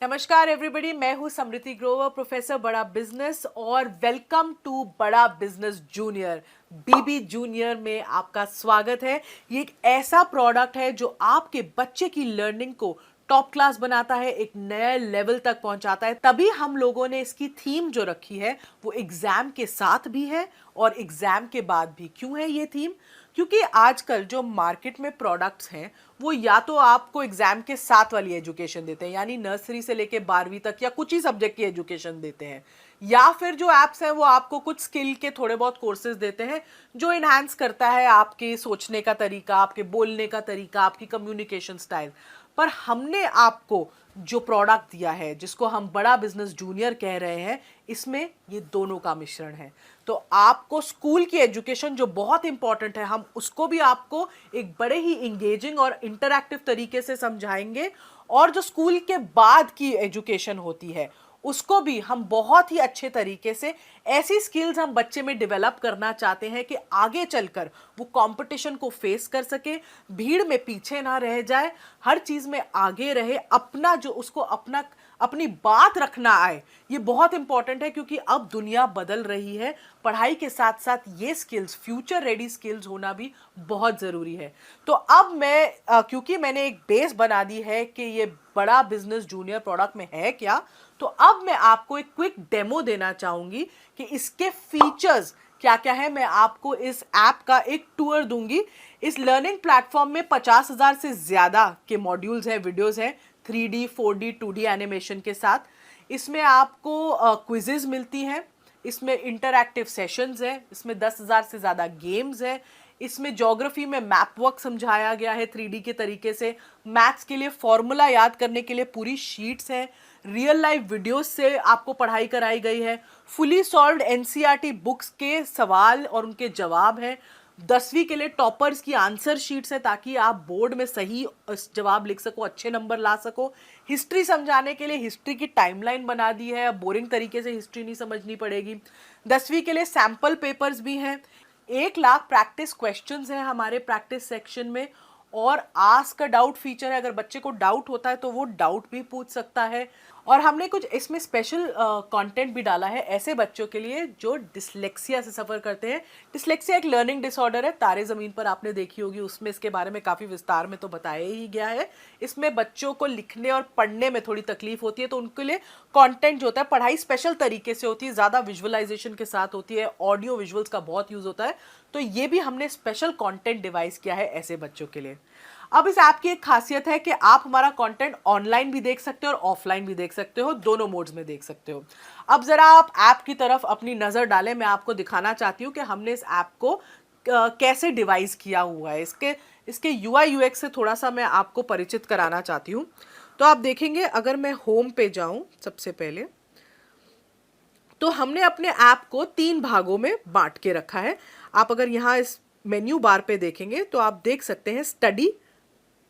नमस्कार एवरीबॉडी, मैं हूं समृति ग्रोवर, प्रोफेसर बड़ा बिजनेस, और वेलकम टू बड़ा बिजनेस जूनियर। बीबी जूनियर में आपका स्वागत है। ये एक ऐसा प्रोडक्ट है जो आपके बच्चे की लर्निंग को टॉप क्लास बनाता है, एक नए लेवल तक पहुंचाता है। तभी हम लोगों ने इसकी थीम जो रखी है वो एग्जाम के साथ भी है और एग्जाम के बाद भी। क्यों है ये थीम? क्योंकि आजकल जो मार्केट में प्रोडक्ट्स हैं वो या तो आपको एग्जाम के साथ वाली एजुकेशन देते हैं, यानी नर्सरी से लेके 12वीं तक या कुछ ही सब्जेक्ट की एजुकेशन देते हैं, या फिर जो एप्स हैं वो आपको कुछ स्किल के थोड़े बहुत कोर्सेज देते हैं जो इन्हांस करता है आपके सोचने का तरीका, आपके बोलने का तरीका, आपकी कम्युनिकेशन स्टाइल। पर हमने आपको जो प्रोडक्ट दिया है, जिसको हम बड़ा बिजनेस जूनियर कह रहे हैं, इसमें ये दोनों का मिश्रण है। तो आपको स्कूल की एजुकेशन जो बहुत इंपॉर्टेंट है, हम उसको भी आपको एक बड़े ही इंगेजिंग और इंटरैक्टिव तरीके से समझाएंगे, और जो स्कूल के बाद की एजुकेशन होती है उसको भी हम बहुत ही अच्छे तरीके से, ऐसी स्किल्स हम बच्चे में डेवलप करना चाहते हैं कि आगे चलकर वो कंपटीशन को फेस कर सके, भीड़ में पीछे ना रह जाए, हर चीज में आगे रहे, अपना जो उसको अपनी बात रखना आए। ये बहुत इंपॉर्टेंट है क्योंकि अब दुनिया बदल रही है। पढ़ाई के साथ साथ ये स्किल्स, फ्यूचर रेडी स्किल्स होना भी बहुत जरूरी है। तो अब क्योंकि मैंने एक बेस बना दी है कि ये बड़ा बिजनेस जूनियर प्रोडक्ट में है क्या, तो अब मैं आपको एक क्विक डेमो देना चाहूंगी कि इसके फीचर्स क्या क्या है। मैं आपको इस ऐप का एक टूर दूंगी। इस लर्निंग प्लेटफॉर्म में 50,000 से ज्यादा के मॉड्यूल्स हैं, वीडियोस हैं, 3D 4D 2D एनिमेशन के साथ। इसमें आपको क्विजेज मिलती हैं, इसमें इंटरैक्टिव सेशंस हैं, इसमें 10,000 से ज़्यादा गेम्स हैं, इसमें ज्योग्राफी में मैप वर्क समझाया गया है 3D के तरीके से, मैथ्स के लिए फॉर्मूला याद करने के लिए पूरी शीट्स हैं, रियल लाइफ वीडियोस से आपको पढ़ाई कराई गई है, फुली सॉल्व्ड एनसीईआरटी बुक्स के सवाल और उनके जवाब हैं, 10वीं के लिए टॉपर्स की आंसर शीट्स है ताकि आप बोर्ड में सही जवाब लिख सको, अच्छे नंबर ला सको। हिस्ट्री समझाने के लिए हिस्ट्री की टाइमलाइन बना दी है, अब बोरिंग तरीके से हिस्ट्री नहीं समझनी पड़ेगी। 10वीं के लिए सैंपल पेपर्स भी हैं, 1 लाख प्रैक्टिस क्वेश्चंस हैं हमारे प्रैक्टिस सेक्शन में, और आस्क अ डाउट फीचर है। अगर बच्चे को डाउट होता है तो वो डाउट भी पूछ सकता है। और हमने कुछ इसमें स्पेशल कंटेंट भी डाला है ऐसे बच्चों के लिए जो डिसलेक्सिया से सफ़र करते हैं। डिसलेक्सिया एक लर्निंग डिसऑर्डर है, तारे ज़मीन पर आपने देखी होगी, उसमें इसके बारे में काफ़ी विस्तार में तो बताया ही गया है। इसमें बच्चों को लिखने और पढ़ने में थोड़ी तकलीफ होती है, तो उनके लिए कंटेंट जो होता है, पढ़ाई स्पेशल तरीके से होती है, ज़्यादा विजुअलाइजेशन के साथ होती है, ऑडियो विजुअल्स का बहुत यूज़ होता है, तो ये भी हमने स्पेशल कंटेंट डिवाइस किया है ऐसे बच्चों के लिए। अब इस ऐप की एक खासियत है कि आप हमारा कंटेंट ऑनलाइन भी देख सकते हो और ऑफलाइन भी देख सकते हो, दोनों मोड्स में देख सकते हो। अब जरा आप ऐप की तरफ अपनी नज़र डालें। मैं आपको दिखाना चाहती हूँ कि हमने इस ऐप को कैसे डिवाइस किया हुआ है। इसके यूआई यूएक्स से थोड़ा सा मैं आपको परिचित कराना चाहती हूँ। तो आप देखेंगे, अगर मैं होम पे जाऊँ सबसे पहले, तो हमने अपने ऐप को 3 भागों में बांट के रखा है। आप अगर यहाँ इस मेन्यू बार पे देखेंगे तो आप देख सकते हैं स्टडी,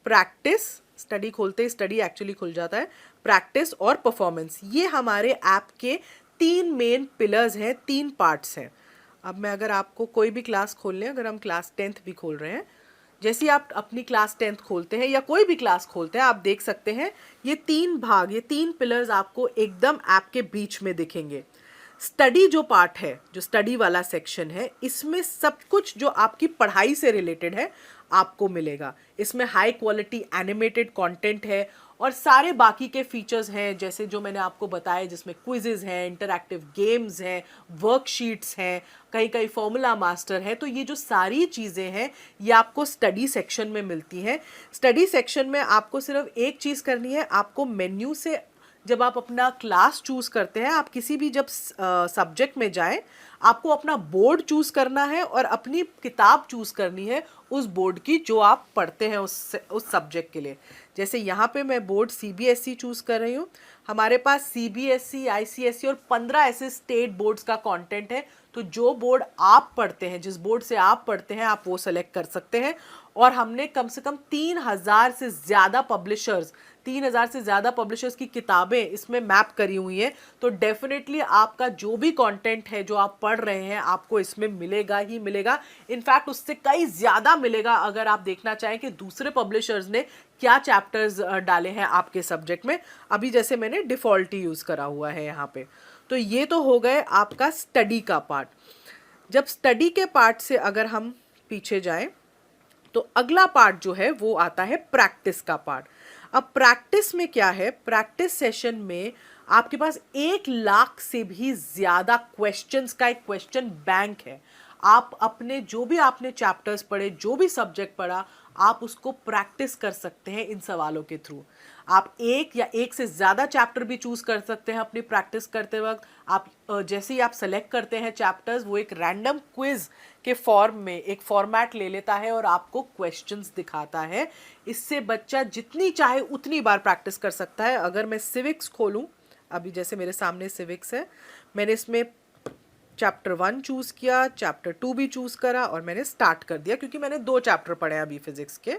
प्रैक्टिस, स्टडी खोलते ही स्टडी एक्चुअली खुल जाता है, प्रैक्टिस और परफॉर्मेंस। ये हमारे ऐप के 3 मेन पिलर्स हैं, 3 पार्ट्स हैं। अब मैं अगर आपको कोई भी क्लास खोल लें, अगर हम क्लास 10th भी खोल रहे हैं, जैसे आप अपनी क्लास 10th खोलते हैं या कोई भी क्लास खोलते हैं, आप देख सकते हैं ये 3 भाग, ये 3 पिलर्स आपको एकदम ऐप के बीच में दिखेंगे। स्टडी जो पार्ट है, जो स्टडी वाला सेक्शन है, इसमें सब कुछ जो आपकी पढ़ाई से रिलेटेड है आपको मिलेगा। इसमें हाई क्वालिटी एनिमेटेड कंटेंट है और सारे बाकी के फीचर्स हैं, जैसे जो मैंने आपको बताया, जिसमें क्विजेज हैं, इंटरैक्टिव गेम्स हैं, वर्कशीट्स हैं, कहीं कहीं फॉर्मूला मास्टर है। तो ये जो सारी चीज़ें हैं ये आपको स्टडी सेक्शन में मिलती हैं। स्टडी सेक्शन में आपको सिर्फ एक चीज़ करनी है, आपको मेन्यू से जब आप अपना क्लास चूज़ करते हैं, आप किसी भी जब सब्जेक्ट में जाएं, आपको अपना बोर्ड चूज़ करना है और अपनी किताब चूज़ करनी है उस बोर्ड की जो आप पढ़ते हैं उस सब्जेक्ट के लिए। जैसे यहाँ पे मैं बोर्ड सीबीएसई चूज़ कर रही हूँ। हमारे पास सीबीएसई, आईसीएसई और 15 ऐसे स्टेट बोर्ड्स का कंटेंट है, तो जो बोर्ड आप पढ़ते हैं, जिस बोर्ड से आप पढ़ते हैं, आप वो सेलेक्ट कर सकते हैं। और हमने कम से कम 3,000 से ज़्यादा पब्लिशर्स की किताबें इसमें मैप करी हुई हैं। तो डेफिनेटली आपका जो भी कंटेंट है जो आप पढ़ रहे हैं आपको इसमें मिलेगा ही मिलेगा। इनफैक्ट उससे कई ज़्यादा मिलेगा अगर आप देखना चाहें कि दूसरे पब्लिशर्स ने क्या चैप्टर्स डाले हैं आपके सब्जेक्ट में। अभी जैसे मैंने डिफ़ॉल्ट ही यूज़ करा हुआ है यहाँ पे। तो ये तो हो गए आपका स्टडी का पार्ट। जब स्टडी के पार्ट से अगर हम पीछे जाएं तो अगला पार्ट जो है वो आता है प्रैक्टिस का पार्ट। अब प्रैक्टिस में क्या है, प्रैक्टिस सेशन में आपके पास 1 लाख से भी ज्यादा क्वेश्चंस का एक क्वेश्चन बैंक है। आप अपने जो भी आपने चैप्टर्स पढ़े, जो भी सब्जेक्ट पढ़ा, आप उसको प्रैक्टिस कर सकते हैं इन सवालों के थ्रू। आप एक या एक से ज़्यादा चैप्टर भी चूज़ कर सकते हैं अपनी प्रैक्टिस करते वक्त। आप जैसे ही आप सेलेक्ट करते हैं चैप्टर्स, वो एक रैंडम क्विज के फॉर्म में एक फॉर्मेट ले लेता है और आपको क्वेश्चंस दिखाता है। इससे बच्चा जितनी चाहे उतनी बार प्रैक्टिस कर सकता है। अगर मैं सिविक्स खोलूँ, अभी जैसे मेरे सामने सिविक्स है, मैंने इसमें चैप्टर 1 चूज़ किया, चैप्टर 2 भी चूज़ करा और मैंने स्टार्ट कर दिया क्योंकि मैंने 2 चैप्टर पढ़े अभी फिजिक्स के।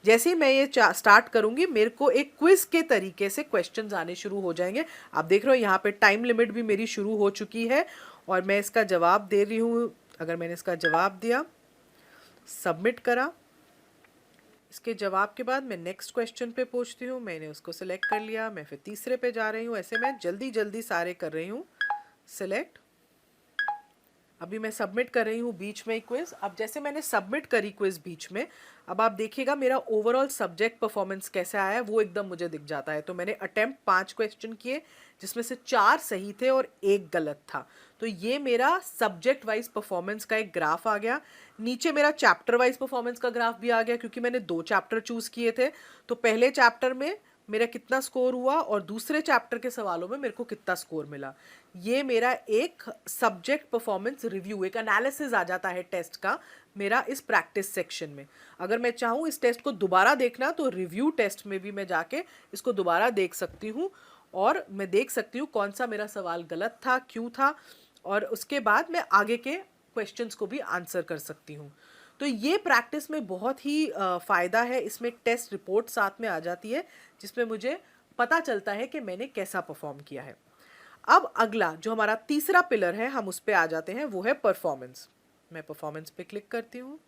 जैसे ही मैं ये स्टार्ट करूंगी, मेरे को एक क्विज के तरीके से क्वेश्चंस आने शुरू हो जाएंगे। आप देख रहे हो यहाँ पे टाइम लिमिट भी मेरी शुरू हो चुकी है और मैं इसका जवाब दे रही हूँ। अगर मैंने इसका जवाब दिया, सबमिट करा, इसके जवाब के बाद मैं नेक्स्ट क्वेश्चन पे पहुँचती हूँ। मैंने उसको सिलेक्ट कर लिया, मैं फिर तीसरे पे जा रही हूँ। ऐसे मैं जल्दी जल्दी सारे कर रही हूँ सिलेक्ट। अभी मैं सबमिट कर रही हूँ बीच में क्विज। अब जैसे मैंने सबमिट करी क्विज बीच में, अब आप देखिएगा मेरा ओवरऑल सब्जेक्ट परफॉर्मेंस कैसे आया है वो एकदम मुझे दिख जाता है। तो मैंने अटेम्प्ट 5 क्वेश्चन किए जिसमें से 4 सही थे और 1 गलत था। तो ये मेरा सब्जेक्ट वाइज परफॉर्मेंस का एक ग्राफ आ गया। नीचे मेरा चैप्टर वाइज परफॉर्मेंस का ग्राफ भी आ गया क्योंकि मैंने 2 चैप्टर चूज किए थे। तो पहले चैप्टर में मेरा कितना स्कोर हुआ और दूसरे चैप्टर के सवालों में मेरे को कितना स्कोर मिला। ये मेरा एक सब्जेक्ट परफॉर्मेंस रिव्यू, एक एनालिसिस आ जाता है टेस्ट का मेरा इस प्रैक्टिस सेक्शन में। अगर मैं चाहूँ इस टेस्ट को दोबारा देखना तो रिव्यू टेस्ट में भी मैं जाके इसको दोबारा देख सकती हूँ और मैं देख सकती हूँ कौन सा मेरा सवाल गलत था, क्यों था, और उसके बाद मैं आगे के क्वेश्चंस को भी आंसर कर सकती हूँ। तो ये प्रैक्टिस में बहुत ही फ़ायदा है। इसमें एक टेस्ट रिपोर्ट साथ में आ जाती है जिसमें मुझे पता चलता है कि मैंने कैसा परफॉर्म किया है। अब अगला जो हमारा तीसरा पिलर है, हम उस पे आ जाते हैं, वो है परफॉर्मेंस। मैं परफॉर्मेंस पे क्लिक करती हूँ।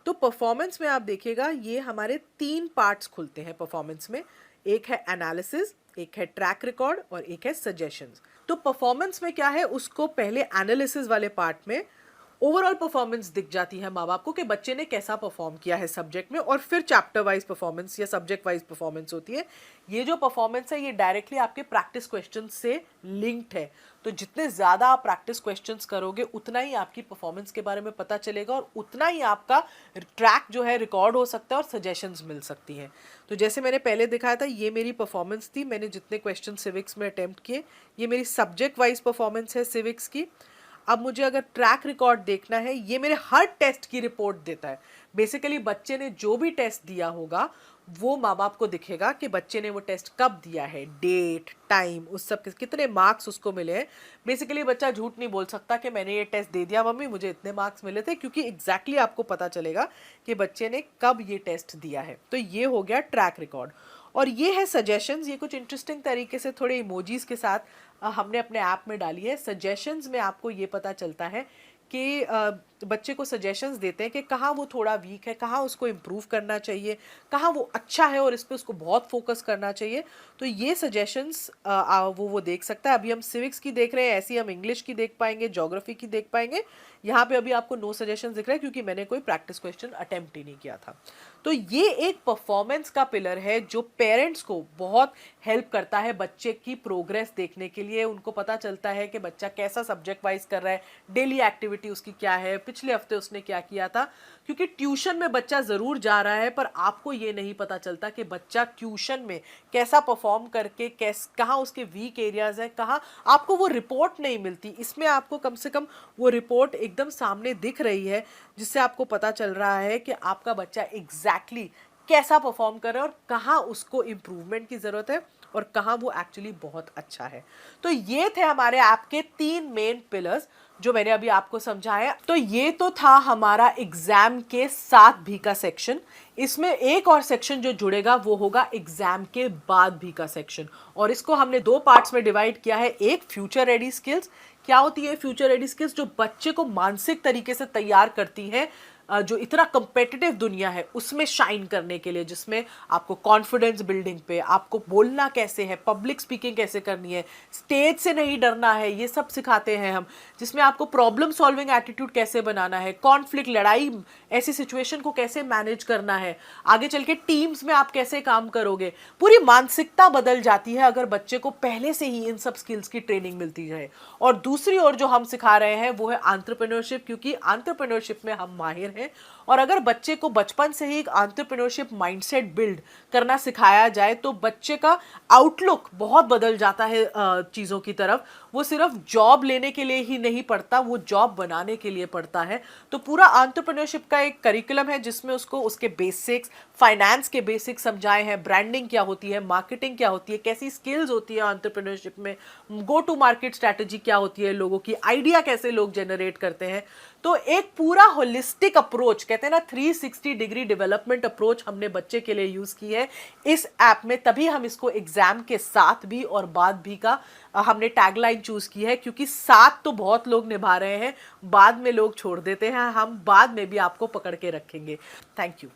तो परफॉर्मेंस में आप देखिएगा ये हमारे 3 पार्ट्स खुलते हैं परफॉर्मेंस में। एक है एनालिसिस, एक है ट्रैक रिकॉर्ड और एक है सजेशंस। तो परफॉर्मेंस में क्या है, उसको पहले एनालिसिस वाले पार्ट में ओवरऑल परफॉर्मेंस दिख जाती है माँ बाप को कि बच्चे ने कैसा परफॉर्म किया है सब्जेक्ट में, और फिर चैप्टर वाइज परफॉर्मेंस या सब्जेक्ट वाइज परफॉर्मेंस होती है। ये जो परफॉर्मेंस है ये डायरेक्टली आपके प्रैक्टिस क्वेश्चन से लिंक्ड है। तो जितने ज़्यादा आप प्रैक्टिस क्वेश्चंस करोगे उतना ही आपकी परफॉर्मेंस के बारे में पता चलेगा और उतना ही आपका ट्रैक जो है रिकॉर्ड हो सकता है और सजेशंस मिल सकती हैं। तो जैसे मैंने पहले दिखाया था, ये मेरी परफॉर्मेंस थी। मैंने जितने क्वेश्चन सिविक्स में अटेम्प्ट किए, ये मेरी सब्जेक्ट वाइज परफॉर्मेंस है सिविक्स की। अब मुझे अगर ट्रैक रिकॉर्ड देखना है, ये मेरे हर टेस्ट की रिपोर्ट देता है। बेसिकली बच्चे ने जो भी टेस्ट दिया होगा वो माँ बाप को दिखेगा कि बच्चे ने वो टेस्ट कब दिया है, डेट, टाइम, उस सब कितने मार्क्स उसको मिले हैं। बेसिकली बच्चा झूठ नहीं बोल सकता कि मैंने ये टेस्ट दे दिया मम्मी, मुझे इतने मार्क्स मिले थे, क्योंकि एग्जैक्टली आपको पता चलेगा कि बच्चे ने कब ये टेस्ट दिया है। तो ये हो गया ट्रैक रिकॉर्ड। और ये है सजेशंस। ये कुछ इंटरेस्टिंग तरीके से थोड़े इमोजीज के साथ हमने अपने ऐप में डाली है। सजेशंस में आपको ये पता चलता है कि बच्चे को सजेशंस देते हैं कि कहाँ वो थोड़ा वीक है, कहाँ उसको इम्प्रूव करना चाहिए, कहाँ वो अच्छा है और इस पर उसको बहुत फोकस करना चाहिए। तो ये सजेशंस वो देख सकता है। अभी हम सिविक्स की देख रहे हैं, ऐसी हम इंग्लिश की देख पाएंगे, ज्योग्राफी की देख पाएंगे। यहाँ पे अभी आपको नो सजेशंस दिख रहा है क्योंकि मैंने कोई प्रैक्टिस क्वेश्चन अटेम्प्ट ही नहीं किया था। तो ये एक परफॉर्मेंस का पिलर है जो पेरेंट्स को बहुत हेल्प करता है बच्चे की प्रोग्रेस देखने के लिए। उनको पता चलता है कि बच्चा कैसा सब्जेक्ट वाइज कर रहा है, डेली एक्टिविटी उसकी क्या है, पिछले हफ्ते उसने क्या किया था। क्योंकि ट्यूशन में बच्चा ज़रूर जा रहा है पर आपको ये नहीं पता चलता कि बच्चा ट्यूशन में कैसा परफॉर्म करके कहाँ उसके वीक एरियाज है, कहाँ आपको वो रिपोर्ट नहीं मिलती। इसमें आपको कम से कम वो रिपोर्ट एकदम सामने दिख रही है जिससे आपको पता चल रहा है कि आपका बच्चा एग्जैक्टली कैसा परफॉर्म कर रहा है और कहाँ उसको इम्प्रूवमेंट की ज़रूरत है और कहाँ वो एक्चुअली बहुत अच्छा है। तो ये थे हमारे ऐप के 3 मेन पिलर्स जो मैंने अभी आपको समझाया। तो ये तो था हमारा एग्जाम के साथ भी का सेक्शन। इसमें एक और सेक्शन जो जुड़ेगा वो होगा एग्जाम के बाद भी का सेक्शन, और इसको हमने 2 पार्ट्स में डिवाइड किया है। एक फ्यूचर रेडी स्किल्स। क्या होती है फ्यूचर रेडी स्किल्स? जो बच्चे को मानसिक तरीके से तैयार करती है जो इतना कंपेटिटिव दुनिया है उसमें शाइन करने के लिए, जिसमें आपको कॉन्फिडेंस बिल्डिंग पे, आपको बोलना कैसे है, पब्लिक स्पीकिंग कैसे करनी है, स्टेज से नहीं डरना है, ये सब सिखाते हैं हम। जिसमें आपको प्रॉब्लम सॉल्विंग एटीट्यूड कैसे बनाना है, कॉन्फ्लिक्ट, लड़ाई, ऐसी सिचुएशन को कैसे मैनेज करना है, आगे चल के टीम्स में आप कैसे काम करोगे। पूरी मानसिकता बदल जाती है अगर बच्चे को पहले से ही इन सब स्किल्स की ट्रेनिंग मिलती जाए। और दूसरी ओर जो हम सिखा रहे हैं वो है एंटरप्रेन्योरशिप, क्योंकि एंटरप्रेन्योरशिप में हम माहिर हैं। और अगर बच्चे को बचपन से ही एक एंटरप्रेन्योरशिप माइंडसेट बिल्ड करना सिखाया जाए तो बच्चे का आउटलुक बहुत बदल जाता है चीज़ों की तरफ। वो सिर्फ जॉब लेने के लिए ही नहीं पढ़ता, वो जॉब बनाने के लिए पढ़ता है। तो पूरा एंटरप्रेन्योरशिप का एक करिकुलम है जिसमें उसको उसके बेसिक्स, फाइनेंस के बेसिक्स समझाए हैं, ब्रांडिंग क्या होती है, मार्केटिंग क्या होती है, कैसी स्किल्स होती है एंटरप्रेन्योरशिप में, गो टू मार्केट स्ट्रैटेजी क्या होती है, लोगों की आइडिया कैसे लोग जनरेट करते हैं। तो एक पूरा होलिस्टिक अप्रोच, कहते हैं ना 360 डिग्री डेवलपमेंट अप्रोच, हमने बच्चे के लिए यूज की है इस ऐप में। तभी हम इसको एग्जाम के साथ भी और बाद भी का हमने टैगलाइन चूज की है, क्योंकि साथ तो बहुत लोग निभा रहे हैं, बाद में लोग छोड़ देते हैं, हम बाद में भी आपको पकड़ के रखेंगे। Thank you.